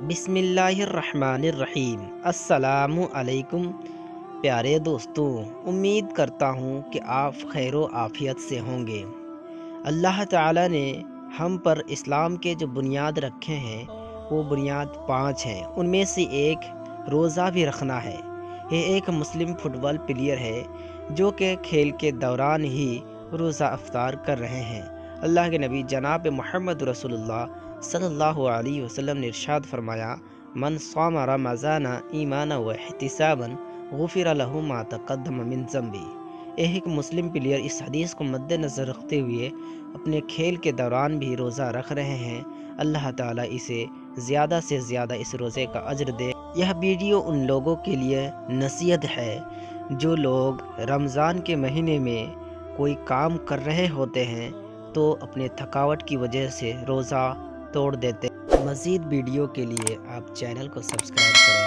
बिस्मिल्लाहिर्रहमानिर्रहीम। अस्सलामु अलैकुम प्यारे दोस्तों, उम्मीद करता हूँ कि आप खैर आफ़ियत से होंगे। अल्लाह ताला ने हम पर इस्लाम के जो बुनियाद रखे हैं वो बुनियाद 5 हैं। उनमें से एक रोज़ा भी रखना है। ये एक मुस्लिम फुटबॉल प्लेयर है जो कि खेल के दौरान ही रोज़ा अफ्तार कर रहे हैं। अल्लाह के नबी जनाब मोहम्मद रसूलुल्लाह सल्लल्लाहु अलैहि वसल्लम ने इरशाद फरमाया, मन साम रमज़ाना ईमाना व इहतिसाबन गुफिर लहु मा तक़द्दम मिन ज़ंबी। एक मुस्लिम प्लेयर इस हदीस को मद्देनज़र रखते हुए अपने खेल के दौरान भी रोज़ा रख रहे हैं। अल्लाह ताला इसे ज़्यादा से ज़्यादा इस रोज़े का अज्र दे। यह वीडियो उन लोगों के लिए नसीहत है जो लोग रमज़ान के महीने में कोई काम कर रहे होते हैं तो अपने थकावट की वजह से रोज़ा तोड़ देते। मज़ीद वीडियो के लिए आप चैनल को सब्सक्राइब करें।